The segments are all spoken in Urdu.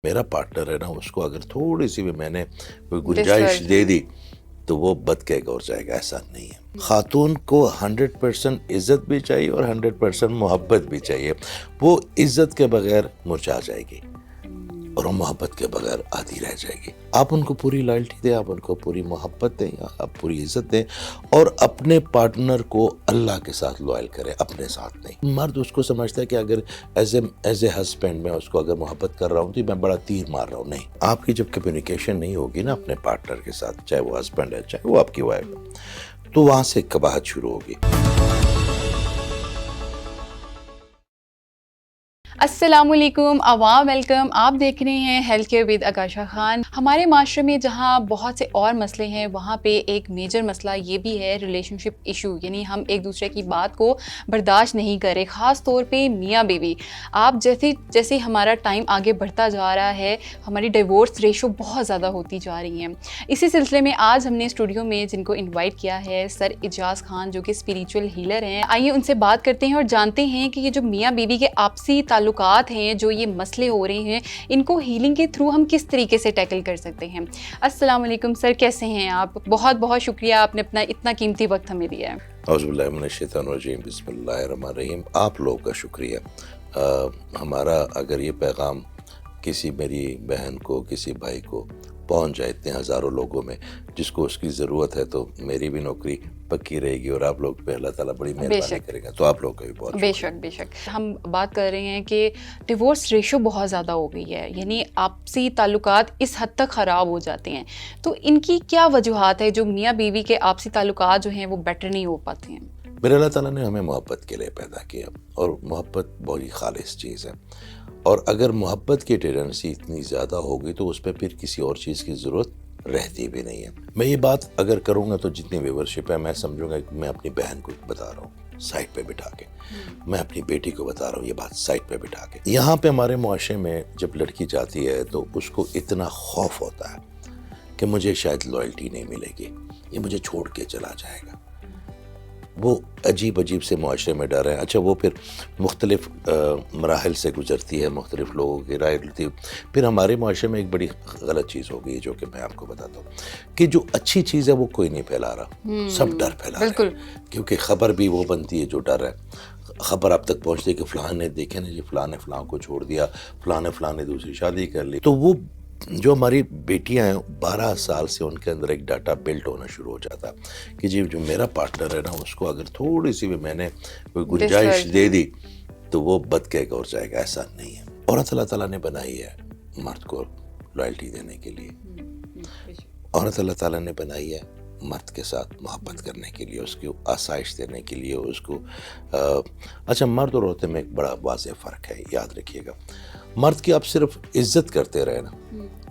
میرا پارٹنر ہے نا، اس کو اگر تھوڑی سی بھی میں نے کوئی گنجائش دے دی تو وہ بد کہے گا اور جائے گا. ایسا نہیں ہے. خاتون کو 100% عزت بھی چاہیے اور 100% محبت بھی چاہیے. وہ عزت کے بغیر مرجھا جائے گی اور وہ محبت کے بغیر آدھی رہ جائے گی. آپ ان کو پوری لائلٹی دیں، آپ ان کو پوری محبت دیں، آپ پوری عزت دیں، اور اپنے پارٹنر کو اللہ کے ساتھ لوائل کریں، اپنے ساتھ نہیں. مرد اس کو سمجھتا ہے کہ اگر ایز اے ہسبینڈ میں اس کو اگر محبت کر رہا ہوں تو میں بڑا تیر مار رہا ہوں. نہیں، آپ کی جب کمیونیکیشن نہیں ہوگی نا اپنے پارٹنر کے ساتھ، چاہے وہ ہسبینڈ ہے چاہے وہ آپ کی وائف ہے، تو وہاں سے قباحت شروع ہوگی. السلام علیکم عوام، ویلکم. آپ دیکھ رہے ہیں ہیلتھ کیئر ود آکاشا خان. ہمارے معاشرے میں جہاں بہت سے اور مسئلے ہیں، وہاں پہ ایک میجر مسئلہ یہ بھی ہے ریلیشن شپ ایشو، یعنی ہم ایک دوسرے کی بات کو برداشت نہیں کرے، خاص طور پہ میاں بیوی. آپ جیسے ہمارا ٹائم آگے بڑھتا جا رہا ہے، ہماری ڈیورس ریشو بہت زیادہ ہوتی جا رہی ہیں. اسی سلسلے میں آج ہم نے اسٹوڈیو میں جن کو انوائٹ کیا ہے، سر اعجاز خان جو کہ اسپریچول ہیلر ہیں. آئیے ان سے بات کرتے ہیں اور جانتے ہیں کہ یہ جو میاں بیوی کے آپسی تعلقات ہیں، جو یہ مسئلے ہو رہے ہیں، ان کو ہیلنگ کے تھرو ہم کس طریقے سے ٹیکل کر سکتے ہیں. السلام علیکم سر، کیسے ہیں آپ؟ بہت بہت شکریہ، آپ نے اپنا اتنا قیمتی وقت ہمیں دیا ہے. اعوذ باللہ من الشیطان الرجیم، بسم اللہ الرحمن الرحیم. آپ لوگوں کا شکریہ. ہمارا اگر یہ پیغام کسی میری بہن کو، کسی بھائی کو پہنچ جائے اتنے ہزاروں لوگوں میں جس کو اس کی ضرورت ہے، تو میری بھی نوکری پکی رہے گی اور آپ لوگ پہ اللہ تعالیٰ بڑی مہربانی کرے گا. تو آپ لوگ کا بھی بہت بے شک بے شک. ہم بات کر رہے ہیں کہ ڈیورس ریشو بہت زیادہ ہو گئی ہے، یعنی آپسی تعلقات اس حد تک خراب ہو جاتے ہیں. تو ان کی کیا وجوہات ہے جو میاں بیوی کے آپسی تعلقات جو ہیں وہ بیٹر نہیں ہو پاتے ہیں؟ میرے اللہ تعالیٰ نے ہمیں محبت کے لیے پیدا کیا، اور محبت بہت ہی خالص چیز ہے. اور اگر محبت کی ٹینڈنسی اتنی زیادہ ہوگی تو اس پہ پھر کسی اور چیز کی ضرورت رہتی بھی نہیں ہے. میں یہ بات اگر کروں گا تو جتنی ویورشپ ہے میں سمجھوں گا کہ میں اپنی بہن کو بتا رہا ہوں سائٹ پہ بٹھا کے، میں اپنی بیٹی کو بتا رہا ہوں یہ بات سائٹ پہ بٹھا کے. یہاں پہ ہمارے معاشرے میں جب لڑکی جاتی ہے تو اس کو اتنا خوف ہوتا ہے کہ مجھے شاید لائلٹی نہیں ملے گی، یہ مجھے چھوڑ کے چلا جائے گا. وہ عجیب سے معاشرے میں ڈر ہے. اچھا، وہ پھر مختلف مراحل سے گزرتی ہے، مختلف لوگوں کی رائے لیتی ہے. پھر ہمارے معاشرے میں ایک بڑی غلط چیز ہو گئی ہے جو کہ میں آپ کو بتاتا ہوں کہ جو اچھی چیز ہے وہ کوئی نہیں پھیلا رہا، سب ڈر پھیلا رہے ہیں. کیونکہ خبر بھی وہ بنتی ہے جو ڈر ہے. خبر آپ تک پہنچتی ہے کہ فلاں نے دیکھے نا جی، فلاں نے فلاں کو چھوڑ دیا، فلاں نے دوسری شادی کر لی. تو وہ جو ہماری بیٹیاں ہیں 12 سال سے ان کے اندر ایک ڈاٹا بلٹ ہونا شروع ہو جاتا کہ جی جو میرا پارٹنر ہے نا، اس کو اگر تھوڑی سی بھی میں نے کوئی گنجائش دے دی تو وہ بد کہے گا اور جائے گا. ایسا نہیں ہے. عورت اللہ تعالیٰ نے بنائی ہے مرد کو لائلٹی دینے کے لیے، عورت اللہ تعالیٰ نے بنائی ہے مرد کے ساتھ محبت کرنے کے لیے، اس کو آسائش دینے کے لیے، اس کو اچھا، مرد اور عورتیں میں ایک بڑا واضح فرق ہے، یاد رکھیے گا. مرد کی آپ صرف عزت کرتے رہے نا،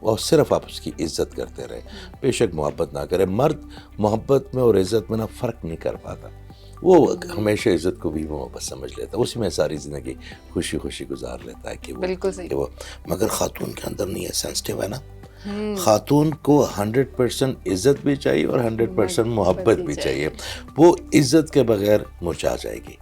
اور صرف آپ اس کی عزت کرتے رہے، بے شک محبت نہ کرے. مرد محبت میں اور عزت میں نہ فرق نہیں کر پاتا. وہ ہمیشہ عزت کو بھی محبت سمجھ لیتا ہے، اسی میں ساری زندگی خوشی گزار لیتا ہے کہ وہ مگر خاتون کے اندر نہیں ہے، سینسٹیو ہے نا. خاتون کو 100% عزت بھی چاہیے اور 100% محبت بھی چاہیے. وہ عزت کے بغیر مرجھا جائے گی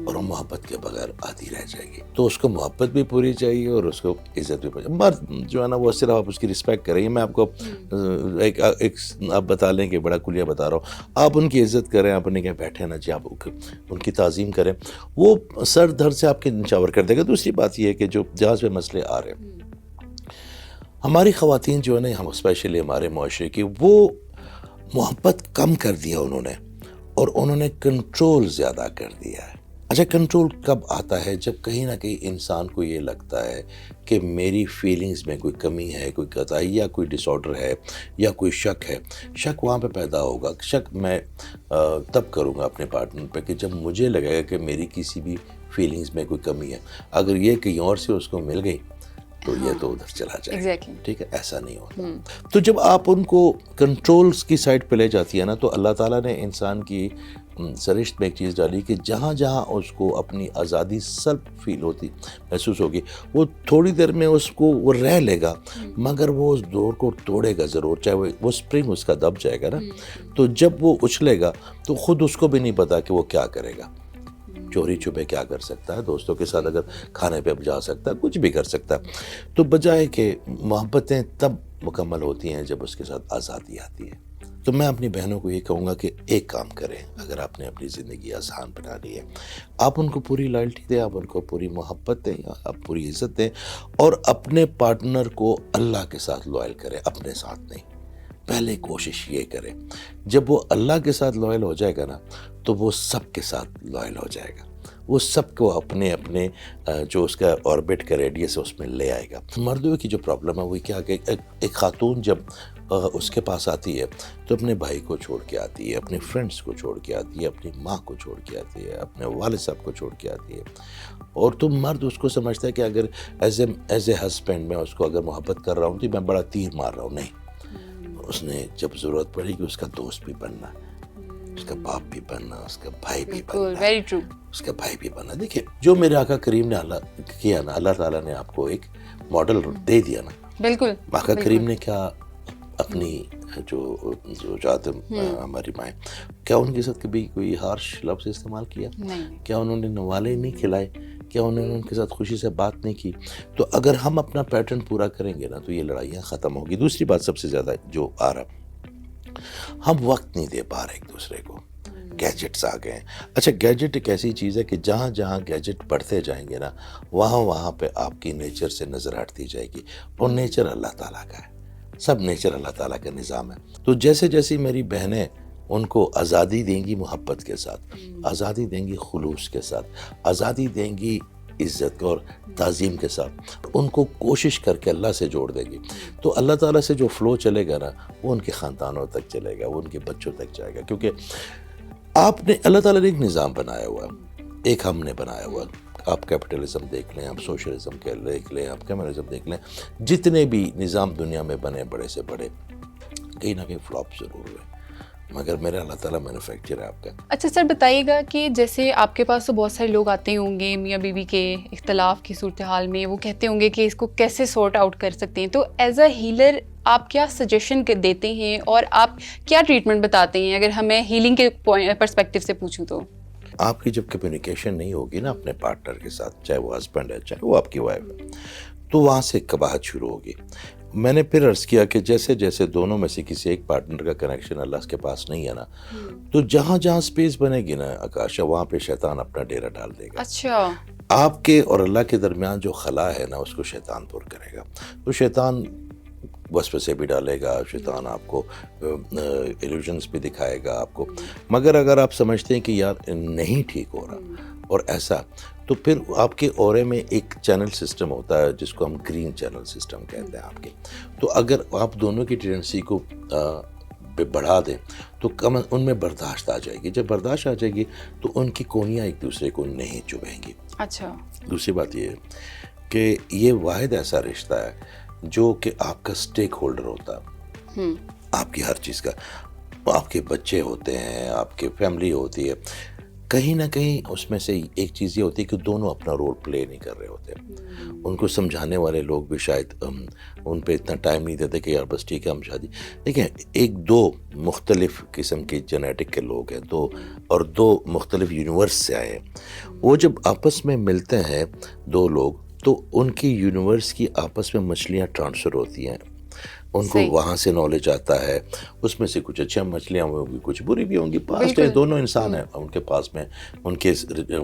اور وہ محبت کے بغیر آدھی رہ جائے گی. تو اس کو محبت بھی پوری چاہیے اور اس کو عزت بھی پوری. مرد جو ہے نا وہ صرف آپ اس کی رسپیکٹ کریں. میں آپ کو ایک آپ بتا لیں کہ بڑا کلیہ بتا رہا ہوں، آپ ان کی عزت کریں، آپ انہیں کہیں بیٹھے نا جی، آپ ان کی تعظیم کریں، وہ سر دھڑ سے آپ کے نچاور کر دے گا. دوسری بات یہ ہے کہ جو جہاز پہ مسئلے آ رہے ہیں، ہماری خواتین جو ہے نا، ہم اسپیشلی ہمارے معاشرے کی، وہ محبت کم کر دیا انہوں نے، اور انہوں نے کنٹرول زیادہ کر دیا ہے. اچھا، کنٹرول کب آتا ہے؟ جب کہیں نہ کہیں انسان کو یہ لگتا ہے کہ میری فیلنگز میں کوئی کمی ہے، کوئی کوتاہی یا کوئی ڈس آرڈر ہے یا کوئی شک ہے. شک وہاں پہ پیدا ہوگا. شک میں تب کروں گا اپنے پارٹنر پہ کہ جب مجھے لگے گا کہ میری کسی بھی فیلنگز میں کوئی کمی ہے. اگر یہ کہیں اور سے اس کو مل گئی تو یہ تو ادھر چلا جائے گا. ٹھیک ہے، ایسا نہیں ہوتا. تو جب آپ ان کو کنٹرولز کی سائڈ پہ لے جاتی ہے نا، تو اللہ تعالیٰ نے انسان کی سرشت میں ایک چیز ڈالی کہ جہاں جہاں اس کو اپنی آزادی سلب فیل ہوتی، محسوس ہوگی، وہ تھوڑی دیر میں اس کو وہ رہ لے گا، مگر وہ اس ڈور کو توڑے گا ضرور، چاہے وہ سپرنگ اس کا دب جائے گا نا. تو جب وہ اچھلے گا تو خود اس کو بھی نہیں پتا کہ وہ کیا کرے گا. چوری چھپے کیا کر سکتا ہے، دوستوں کے ساتھ اگر کھانے پہ جا سکتا ہے، کچھ بھی کر سکتا ہے. تو بجائے کہ محبتیں تب مکمل ہوتی ہیں جب اس کے ساتھ آزادی آتی ہے. تو میں اپنی بہنوں کو یہ کہوں گا کہ ایک کام کریں، اگر آپ نے اپنی زندگی آسان بنانی ہے، آپ ان کو پوری لائلٹی دیں، آپ ان کو پوری محبت دیں، آپ پوری عزت دیں، اور اپنے پارٹنر کو اللہ کے ساتھ لوائل کریں، اپنے ساتھ نہیں. پہلے کوشش یہ کریں. جب وہ اللہ کے ساتھ لوائل ہو جائے گا نا تو وہ سب کے ساتھ لوائل ہو جائے گا. وہ سب کو اپنے اپنے جو اس کا آربٹ کا ریڈیس ہے اس میں لے آئے گا. مردوں کی جو پرابلم ہے وہ کیا کہ ایک خاتون جب اس کے پاس آتی ہے تو اپنے بھائی کو چھوڑ کے آتی ہے، اپنے فرینڈس کو چھوڑ کے آتی ہے، اپنی ماں کو چھوڑ کے آتی ہے، اپنے والد صاحب کو چھوڑ کے آتی ہے. اور تم مرد اس کو سمجھتا ہے کہ اگر ایز اے ہسبینڈ میں اس کو اگر محبت کر رہا ہوں تو میں بڑا تیر مار رہا ہوں. نہیں، اس نے جب ضرورت پڑے گی اس کا دوست بھی بننا، اس کا باپ بھی بننا، اس کا بھائی بھی بننا، ویری ٹرو، اس کا بھائی بھی بننا. دیکھیں جو میرے آقا کریم نے کیا نا، اللہ تعالیٰ نے آپ کو ایک ماڈل دے دیا نا. بالکل. آقا کریم نے کیا اپنی جو ذات ہماری مائیں، کیا ان کے ساتھ کبھی کوئی ہارش لفظ استعمال کیا؟ کیا انہوں نے نوالے نہیں کھلائے؟ کیا انہوں نے ان کے ساتھ خوشی سے بات نہیں کی؟ تو اگر ہم اپنا پیٹرن پورا کریں گے نا تو یہ لڑائیاں ختم ہوگی. دوسری بات سب سے زیادہ جو آ رہا، ہم وقت نہیں دے پا رہے ایک دوسرے کو. گیجٹس آ گئے ہیں. اچھا، گیجٹ ایک ایسی چیز ہے کہ جہاں جہاں گیجٹ بڑھتے جائیں گے نا وہاں پہ آپ کی نیچر سے نظر ہٹتی جائے گی. اور نیچر اللہ تعالیٰ کا ہے، سب نیچر اللہ تعالیٰ کا نظام ہے. تو جیسے جیسی میری بہنیں ان کو آزادی دیں گی محبت کے ساتھ، آزادی دیں گی خلوص کے ساتھ، آزادی دیں گی عزت اور تعظیم کے ساتھ، ان کو کوشش کر کے اللہ سے جوڑ دیں گی، تو اللہ تعالیٰ سے جو فلو چلے گا نا وہ ان کے خاندانوں تک چلے گا، وہ ان کے بچوں تک جائے گا. کیونکہ اللہ تعالیٰ نے ایک نظام بنایا ہوا ہے، ایک ہم نے بنایا ہوا ہے. آپ کیپٹلزم دیکھ لیں، آپ سوشلزم دیکھ لیں، آپ کمیونزم دیکھ لیں، جتنے بھی نظام دنیا میں بنے بڑے سے بڑے کہیں نہ کہیں فلاپ ضرور ہوئے، مگر میرا اللہ تعالیٰ مینوفیکچر ہے آپ کا. اچھا سر، بتائیے گا کہ جیسے آپ کے پاس تو بہت سارے لوگ آتے ہوں گے میاں بیوی کے اختلاف کی صورتحال میں، وہ کہتے ہوں گے کہ اس کو کیسے سورٹ آؤٹ کر سکتے ہیں. تو ایز اے ہیلر آپ کیا سجیشن دیتے ہیں اور آپ کیا ٹریٹمنٹ بتاتے ہیں، اگر ہمیں ہیلنگ کے پرسپیکٹیو سے پوچھوں تو؟ آپ کی جب کمیونیکیشن نہیں ہوگی نا اپنے پارٹنر کے ساتھ، چاہے وہ ہسبینڈ ہے چاہے وہ آپ کی وائف ہے، تو وہاں سے قباحت شروع ہوگی. میں نے پھر عرض کیا کہ جیسے جیسے دونوں میں سے کسی ایک پارٹنر کا کنیکشن اللہ کے پاس نہیں ہے نا، تو جہاں جہاں سپیس بنے گی نا آکاشا، وہاں پہ شیطان اپنا ڈیرا ڈال دے گا. اچھا، آپ کے اور اللہ کے درمیان جو خلا ہے نا اس کو شیطان پر کرے گا. تو شیطان وسوسے بھی ڈالے گا، شیطان آپ کو ایلیوژنس بھی دکھائے گا آپ کو. مگر اگر آپ سمجھتے ہیں کہ یار نہیں ٹھیک ہو رہا اور ایسا، تو پھر آپ کے اورے میں ایک چینل سسٹم ہوتا ہے جس کو ہم گرین چینل سسٹم کہتے ہیں آپ کے. تو اگر آپ دونوں کی ٹینڈنسی کو بڑھا دیں تو کم ان میں برداشت آ جائے گی. جب برداشت آ جائے گی تو ان کی کونیاں ایک دوسرے کو نہیں چبھیں گی. اچھا. دوسری بات یہ ہے کہ یہ واحد ایسا رشتہ ہے جو کہ آپ کا سٹیک ہولڈر ہوتا ہے، آپ کی ہر چیز کا. آپ کے بچے ہوتے ہیں، آپ کی فیملی ہوتی ہے، کہیں نہ کہیں اس میں سے ایک چیز یہ ہوتی ہے کہ دونوں اپنا رول پلے نہیں کر رہے ہوتے. ان کو سمجھانے والے لوگ بھی شاید ان پہ اتنا ٹائم نہیں دیتے کہ یار بس ٹھیک ہے ہم شادی. دیکھیں، ایک دو مختلف قسم کے جینیٹک کے لوگ ہیں، دو مختلف یونیورس سے آئے ہیں. وہ جب آپس میں ملتے ہیں دو لوگ تو ان کی یونیورس کی آپس میں مچھلیاں ٹرانسفر ہوتی ہیں. ان کو وہاں سے نالج آتا ہے، اس میں سے کچھ اچھا مچھلیاں ہوں گی، کچھ بری بھی ہوں گی. پاسٹ ہے، دونوں انسان ہیں، ان کے پاس میں ان کے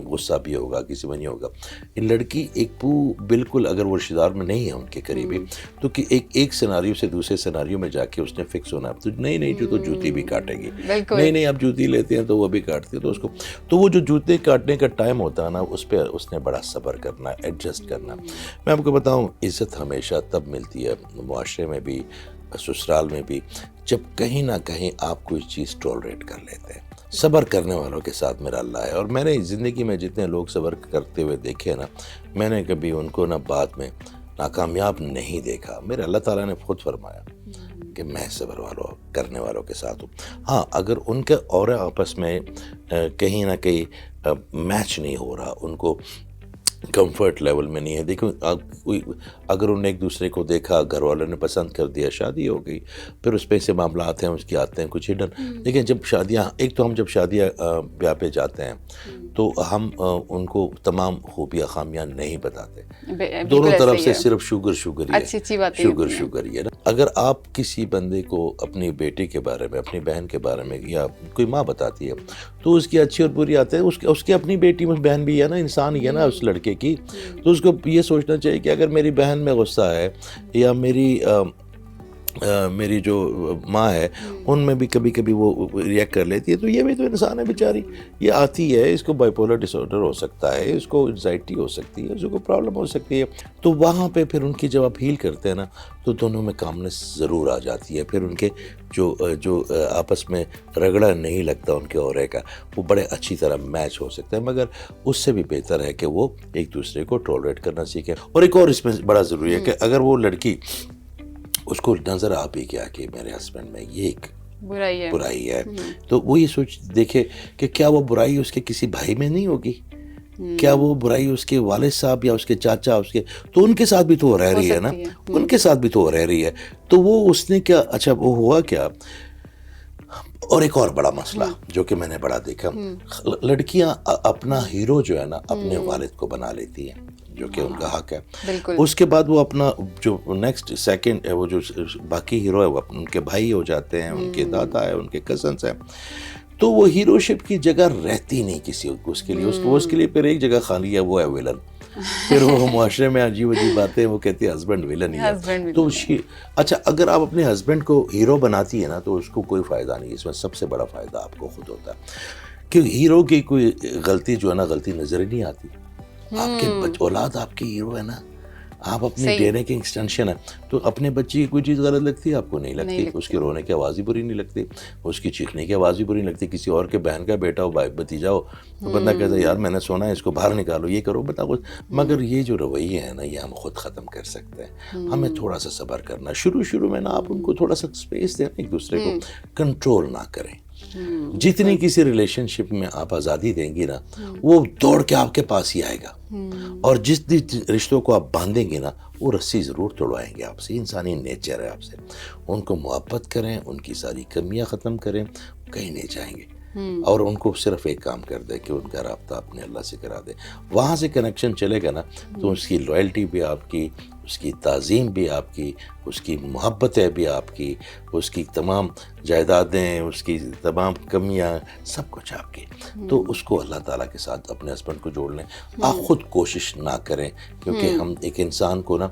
غصہ بھی ہوگا، کسی میں نہیں ہوگا. لڑکی ایک بالکل اگر وہ رشتہ دار میں نہیں ہے ان کے قریبی، تو کہ ایک سیناریو سے دوسرے سیناریو میں جا کے اس نے فکس ہونا. تو نہیں جو تو جوتی بھی کاٹے گی، نہیں اب جوتی لیتے ہیں تو وہ بھی کاٹتے ہیں. تو اس کو تو وہ جو جوتے کاٹنے کا ٹائم ہوتا ہے نا اس پہ اس نے بڑا صبر کرنا، ایڈجسٹ کرنا. میں آپ کو بتاؤں، عزت ہمیشہ تب ملتی ہے معاشرے میں بھی، سسرال میں بھی، جب کہیں نہ کہیں آپ کوئی چیز ٹولریٹ کر لیتے ہیں. صبر کرنے والوں کے ساتھ میرا اللہ ہے. اور میں نے زندگی میں جتنے لوگ صبر کرتے ہوئے دیکھے نا، میں نے کبھی ان کو بعد میں ناکامیاب نہیں دیکھا. میرے اللہ تعالیٰ نے خود فرمایا کہ میں صبر کرنے والوں کے ساتھ ہوں. ہاں، اگر ان کے اور آپس میں کہیں نہ کہیں میچ نہیں ہو رہا، ان کو کمفرٹ لیول میں نہیں ہے. دیکھو، اگر انہوں نے ایک دوسرے کو دیکھا، گھر والوں نے پسند کر دیا، شادی ہو گئی، پھر اس پہ سے معاملات ہیں، اس کی آتے ہیں کچھ ہڈن. لیکن جب شادیاں، ایک تو ہم جب شادیاں بیاہ پہ جاتے ہیں تو ہم ان کو تمام خوبیاں خامیاں نہیں بتاتے. دونوں طرف سے صرف شوگر ہی ہے, اچھی باتیں شوگر ہی ہے نا. اگر آپ کسی بندے کو اپنی بیٹی کے بارے میں, اپنی بہن کے بارے میں, یا کوئی ماں بتاتی ہے تو اس کی اچھی اور بری آتے ہیں. اس کی اپنی بیٹی میں بہن بھی ہے نا, انسان ہی ہے نا اس لڑکے کی. تو اس کو یہ سوچنا چاہیے کہ اگر میری بہن میں غصہ ہے, یا میری جو ماں ہے ان میں بھی کبھی کبھی وہ ریئیکٹ کر لیتی ہے, تو یہ بھی تو انسان ہے بیچاری, یہ آتی ہے, اس کو بائی پولر ڈس آرڈر ہو سکتا ہے, اس کو انزائٹی ہو سکتی ہے, اس کو پرابلم ہو سکتی ہے. تو وہاں پہ پھر ان کی جب آپ ہیل کرتے ہیں نا تو دونوں میں کامنس ضرور آ جاتی ہے. پھر ان کے جو آپس میں رگڑا نہیں لگتا ان کے اورے کا, وہ بڑے اچھی طرح میچ ہو سکتا ہے. مگر اس سے بھی بہتر ہے کہ وہ ایک دوسرے کو ٹالریٹ کرنا سیکھیں. اور ایک اور اس میں بڑا ضروری ہے کہ اگر وہ لڑکی, اس کو نظر آ بھی گیا کہ میرے ہسبینڈ میں یہ ایک برائی ہے, تو وہ یہ سوچ دیکھے کہ کیا وہ برائی اس کے کسی بھائی میں نہیں ہوگی, کیا وہ برائی اس کے والد صاحب یا اس کے چاچا, تو ان کے ساتھ بھی تو وہ رہ رہی ہے نا, ان کے ساتھ بھی تو وہ رہ رہی ہے. تو وہ اس نے کیا, اچھا وہ ہوا کیا. اور ایک اور بڑا مسئلہ جو کہ میں نے بڑا دیکھا, لڑکیاں اپنا ہیرو جو ہے نا اپنے والد کو بنا لیتی ہیں, جو کہ ان کا حق ہے. اس کے بعد وہ اپنا جو نیکسٹ سیکنڈ وہ جو باقی ہیرو ہے وہ ان کے بھائی ہو جاتے ہیں, ان کے دادا ہے, ان کے کزنس ہیں. تو وہ ہیرو شپ کی جگہ رہتی نہیں کسی اس کے لیے, اس کے لیے پھر ایک جگہ خالی ہے, وہ ہے ویلن. پھر وہ معاشرے میں عجیب باتیں وہ کہتی ہے ہسبینڈ ویلن ہی ہے. تو اچھا اگر آپ اپنے ہسبینڈ کو ہیرو بناتی ہے نا تو اس کو کوئی فائدہ نہیں. اس میں سب سے بڑا فائدہ آپ کو خود ہوتا ہے کہ ہیرو کی کوئی غلطی جو ہے نا غلطی نظر ہی نہیں آتی. آپ کے اولاد آپ کی ہیرو ہے نا, آپ اپنی ڈینے کی ایکسٹینشن ہے. تو اپنے بچے کی کوئی چیز غلط لگتی ہے آپ کو نہیں لگتی, اس کے رونے کی آواز ہی بری نہیں لگتی, اس کی چیخنے کی آواز ہی بری نہیں لگتی. کسی اور کے بہن کا بیٹا ہو, بھائی بھتیجا ہو, تو بندہ کہتا ہے یار میں نے سنا ہے اس کو باہر نکالو, یہ کرو, بتاؤ. مگر یہ جو رویے ہیں نا یہ ہم خود ختم کر سکتے ہیں. ہمیں تھوڑا سا صبر کرنا, شروع میں نا آپ ان کو تھوڑا سا اسپیس دیں, ایک دوسرے کو کنٹرول نہ کریں. جتنی کسی ریلیشن شپ میں آپ آزادی دیں گی نا وہ دوڑ کے آپ کے پاس ہی آئے گا. اور جس رشتوں کو آپ باندھیں گے نا وہ رسی ضرور توڑوائیں گے آپ سے. انسانی نیچر ہے آپ سے. ان کو محبت کریں, ان کی ساری کمیاں ختم کریں, کہیں نہیں جائیں گے. اور ان کو صرف ایک کام کر دیں کہ ان کا رابطہ اپنے اللہ سے کرا دیں. وہاں سے کنیکشن چلے گا نا تو اس کی لائلٹی بھی آپ کی, اس کی تعظیم بھی آپ کی, اس کی محبتیں بھی آپ کی, اس کی تمام جائیدادیں, اس کی تمام کمیاں, سب کچھ آپ کی. تو اس کو اللہ تعالیٰ کے ساتھ اپنے ہسبینڈ کو جوڑ لیں. آپ خود کوشش نہ کریں, کیونکہ ہم ایک انسان کو نا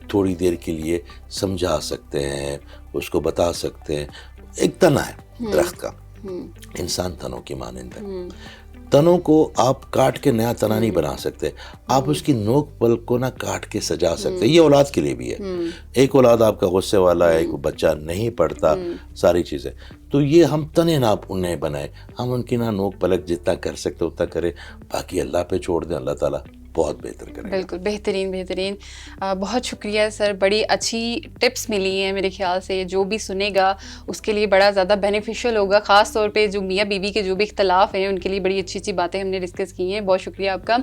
تھوڑی دیر کے لیے سمجھا سکتے ہیں, اس کو بتا سکتے ہیں. ایک تنا ہے درخت کا, انسان تنوں کی مانند ہے. تنوں کو آپ کاٹ کے نیا تنا نہیں بنا سکتے, آپ اس کی نوک پلک کو نہ کاٹ کے سجا سکتے. یہ اولاد کے لیے بھی ہے. ایک اولاد آپ کا غصے والا ہے, ایک بچہ نہیں پڑھتا, ساری چیزیں. تو یہ ہم تنے نہ انہیں بنائے, ہم ان کی نہ نوک پلک جتنا کر سکتے اتنا کریں, باقی اللہ پہ چھوڑ دیں. اللہ تعالیٰ بہت بہتر کریں. بالکل بہترین. بہت شکریہ سر, بڑی اچھی ٹپس ملی ہیں میرے خیال سے. جو بھی سنے گا اس کے لیے بڑا زیادہ بینیفیشیل ہوگا, خاص طور پہ جو میاں بیوی کے جو بھی اختلاف ہیں ان کے لیے بڑی اچھی باتیں ہم نے ڈسکس کی ہیں. بہت شکریہ آپ کا.